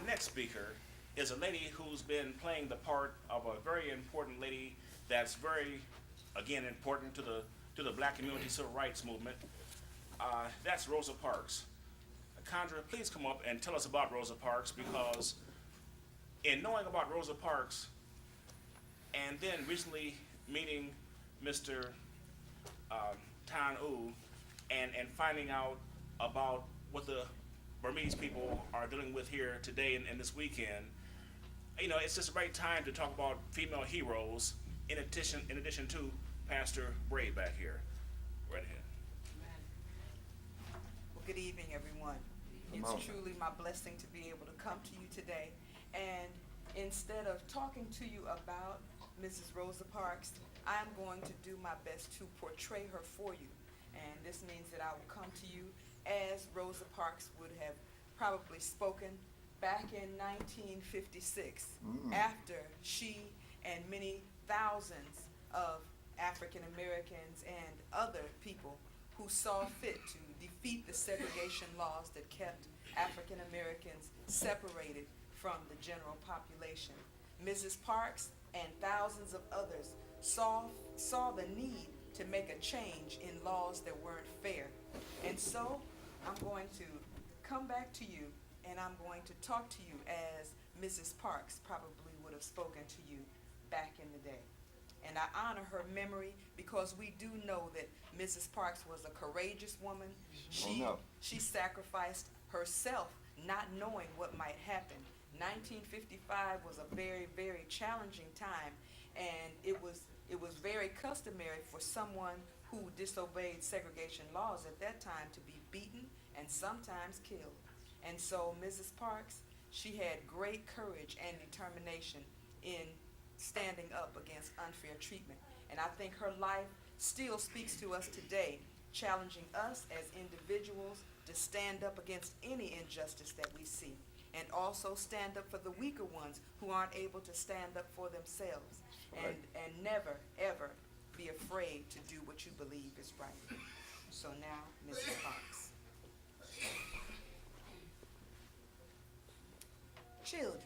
next speaker is a lady who's been playing the part of a very important lady that's very, again, important to the black community civil rights movement. That's Rosa Parks. Condra, please come up and tell us about Rosa Parks, because in knowing about Rosa Parks and then recently meeting Mr. Tan U and finding out about what the Burmese people are dealing with here today and this weekend, you know, it's just a great time to talk about female heroes in addition to Pastor Bray back here. Right ahead. Well, good evening, everyone. It's truly my blessing to be able to come to you today. And instead of talking to you about Mrs. Rosa Parks, I'm going to do my best to portray her for you. And this means that I will come to you as Rosa Parks would have probably spoken back in 1956, after she and many thousands of African Americans and other people who saw fit to defeat the segregation laws that kept African Americans separated from the general population. Mrs. Parks and thousands of others saw the need to make a change in laws that weren't fair. And so I'm going to come back to you and I'm going to talk to you as Mrs. Parks probably would have spoken to you back in the day. And I honor her memory because we do know that Mrs. Parks was a courageous woman. She sacrificed herself not knowing what might happen. 1955 was a very, very challenging time, and it was very customary for someone who disobeyed segregation laws at that time to be beaten and sometimes killed. And so Mrs. Parks, she had great courage and determination in standing up against unfair treatment. And I think her life still speaks to us today, challenging us as individuals to stand up against any injustice that we see, and also stand up for the weaker ones who aren't able to stand up for themselves. And never, ever be afraid to do what you believe is right. So now, Mrs. Parks. Children,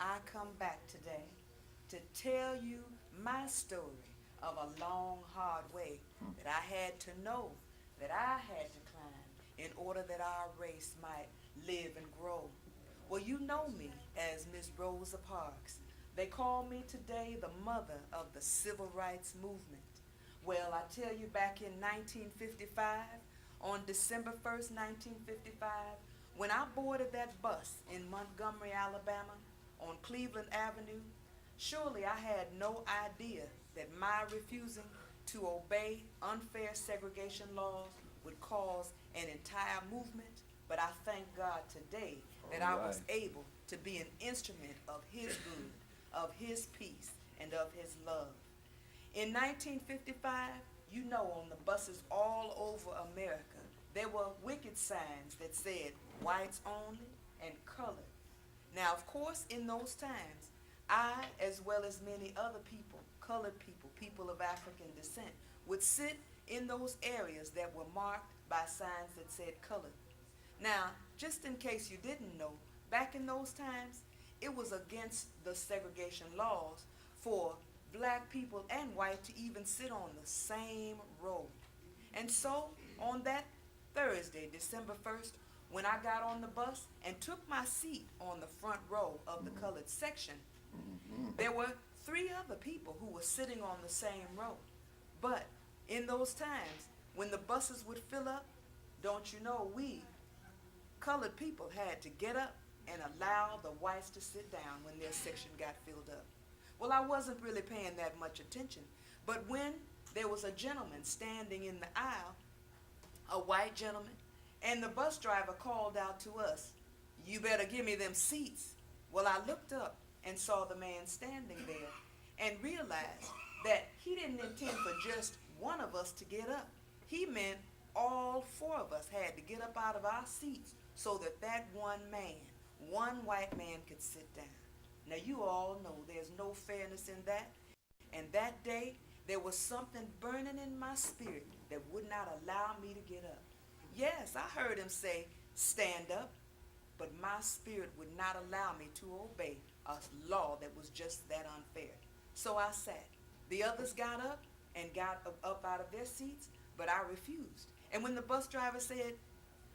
I come back today to tell you my story of a long, hard way that I had to know, that I had to climb in order that our race might live and grow. Well, you know me as Miss Rosa Parks. They call me today the mother of the civil rights movement. Well, I tell you, back in 1955, on December 1st, 1955, when I boarded that bus in Montgomery, Alabama, on Cleveland Avenue, surely I had no idea that my refusing to obey unfair segregation laws would cause an entire movement. But I thank God today that I was able to be an instrument of His good, of His peace, and of His love. In 1955, you know, on the buses all over America, there were wicked signs that said whites only and colored. Now, of course, in those times, I, as well as many other people, colored people, people of African descent, would sit in those areas that were marked by signs that said colored. Now, just in case you didn't know, back in those times, it was against the segregation laws for black people and white to even sit on the same row. And so, on that Thursday, December 1st, when I got on the bus and took my seat on the front row of the colored section, there were 3 other people who were sitting on the same row. But in those times, when the buses would fill up, don't you know, we colored people had to get up and allow the whites to sit down when their section got filled up. Well, I wasn't really paying that much attention, but when there was a gentleman standing in the aisle, a white gentleman, and the bus driver called out to us, "You better give me them seats." Well, I looked up and saw the man standing there and realized that he didn't intend for just one of us to get up. He meant all 4 of us had to get up out of our seats so that that one man, one white man, could sit down. Now, you all know there's no fairness in that. And that day, there was something burning in my spirit that would not allow me to get up. Yes, I heard him say, "Stand up." but my spirit would not allow me to obey a law that was just that unfair. So I sat. The others got up and got up out of their seats, but I refused. And when the bus driver said,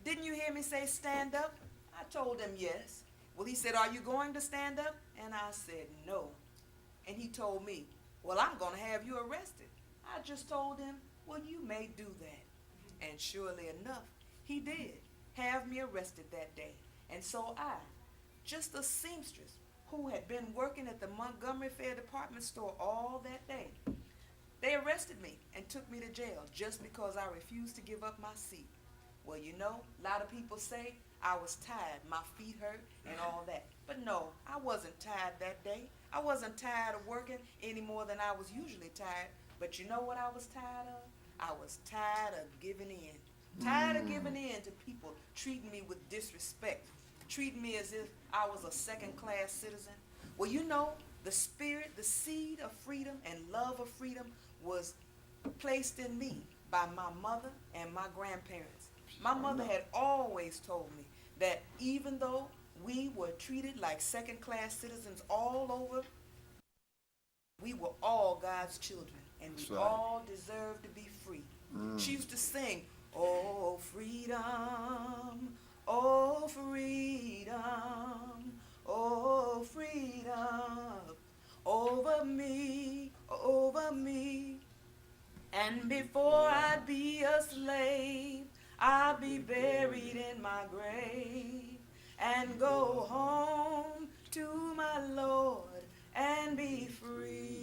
"Didn't you hear me say stand up?" I told him yes. Well, he said, "Are you going to stand up?" And I said no. And he told me, "Well, I'm going to have you arrested." I just told him, "Well, you may do that." And surely enough, he did have me arrested that day. And so I, just a seamstress who had been working at the Montgomery Fair department store all that day, they arrested me and took me to jail just because I refused to give up my seat. Well, you know, a lot of people say I was tired, my feet hurt, and all that. But no, I wasn't tired that day. I wasn't tired of working any more than I was usually tired. But you know what I was tired of? I was tired of giving in. Tired of giving in to people treating me with disrespect, treating me as if I was a second-class citizen. Well, you know, the spirit, the seed of freedom and love of freedom was placed in me by my mother and my grandparents. My mother had always told me that even though we were treated like second-class citizens all over, we were all God's children, and we all deserved to be free. She used to sing, "Oh, freedom, oh, freedom, oh, freedom, over me, over me. And before I'd be a slave, I'll be buried in my grave and go home to my Lord and be free."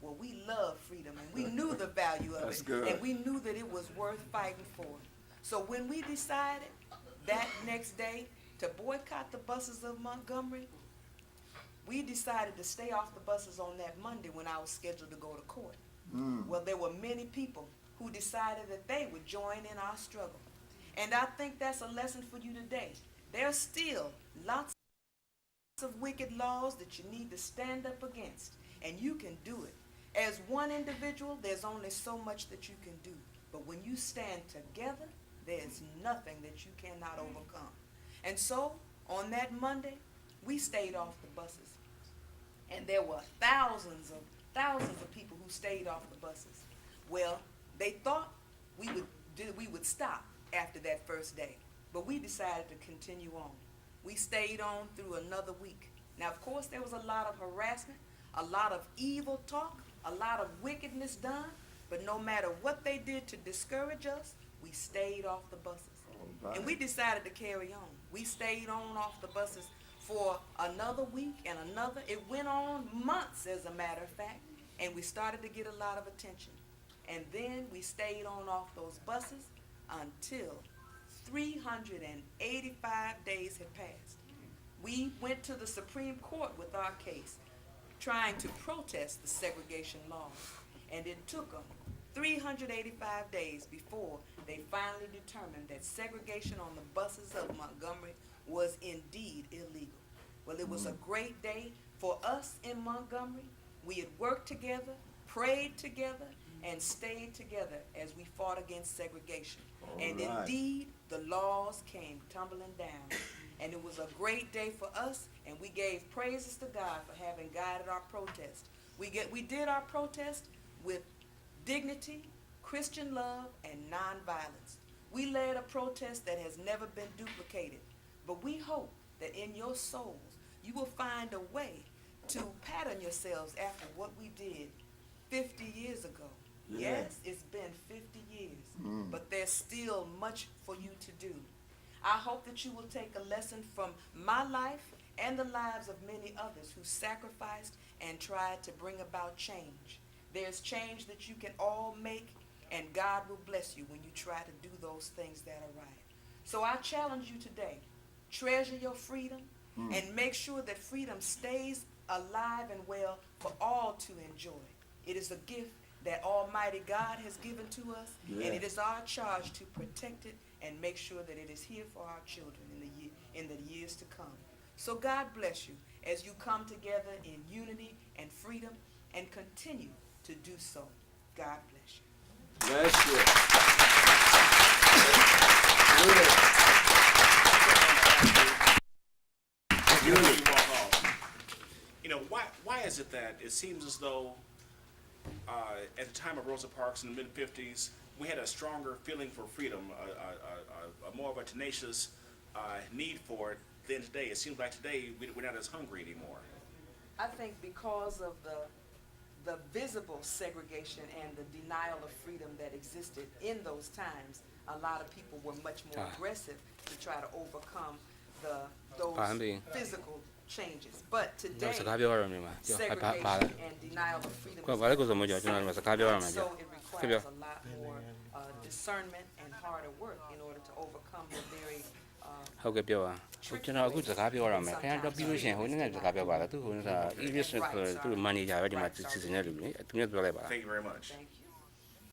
Well, we love freedom, and we knew the value of it, and we knew that it was worth fighting for. So when we decided that next day to boycott the buses of Montgomery, we decided to stay off the buses on that Monday when I was scheduled to go to court. Well, there were many people who decided that they would join in our struggle. And I think that's a lesson for you today. There's still lots of wicked laws that you need to stand up against, and you can do it. As one individual, there's only so much that you can do. But when you stand together, there's nothing that you cannot overcome. And so, on that Monday, we stayed off the buses. And there were thousands of people who stayed off the buses. Well, they thought we would stop after that first day, but we decided to continue on. We stayed on through another week. Now, of course, there was a lot of harassment, a lot of evil talk, a lot of wickedness done, but no matter what they did to discourage us, we stayed off the buses. And we decided to carry on. We stayed on off the buses for another week and another. It went on months, as a matter of fact, and we started to get a lot of attention. And then we stayed on off those buses until 385 days had passed. We went to the Supreme Court with our case, trying to protest the segregation laws. And it took them 385 days before they finally determined that segregation on the buses of Montgomery was indeed illegal. Well, it was a great day for us in Montgomery. We had worked together, prayed together, and stayed together as we fought against segregation. And indeed, the laws came tumbling down. And it was a great day for us, and we gave praises to God for having guided our protest. We did our protest with dignity, Christian love, and nonviolence. We led a protest that has never been duplicated. But we hope that in your souls, you will find a way to pattern yourselves after what we did 50 years ago. Yes, it's been 50 years, but there's still much for you to do. I hope that you will take a lesson from my life and the lives of many others who sacrificed and tried to bring about change. There's change that you can all make, and God will bless you when you try to do those things that are right. So I challenge you today, treasure your freedom and make sure that freedom stays alive and well for all to enjoy. It is a gift that Almighty God has given to us, and it is our charge to protect it and make sure that it is here for our children in the years to come. So God bless you as you come together in unity and freedom and continue to do so. God bless you. Bless you. Good. is it that it seems as though at the time of Rosa Parks in the mid-50s, we had a stronger feeling for freedom, a more of a tenacious need for it than today? It seems like today we're not as hungry anymore. I think because of the visible segregation and the denial of freedom that existed in those times, a lot of people were much more aggressive to try to overcome those physical changes. But today, segregation and denial of freedom is so it requires a lot more discernment and harder work in order to overcome the very ဟုတ်ကဲ့ပြောပါကျွန်တော်အခုစကားပြောရမယ်ခင်ဗျားတော့ပြီးလို့ရှိရင်ဟိုနေ့ကစကားပြောပါလားသူဟိုနေ့က English သူ manager ပဲဒီမှာစီစဉ်နေလူလေသူနဲ့ပြောလိုက်ပါလား Thank you very much. Thank you.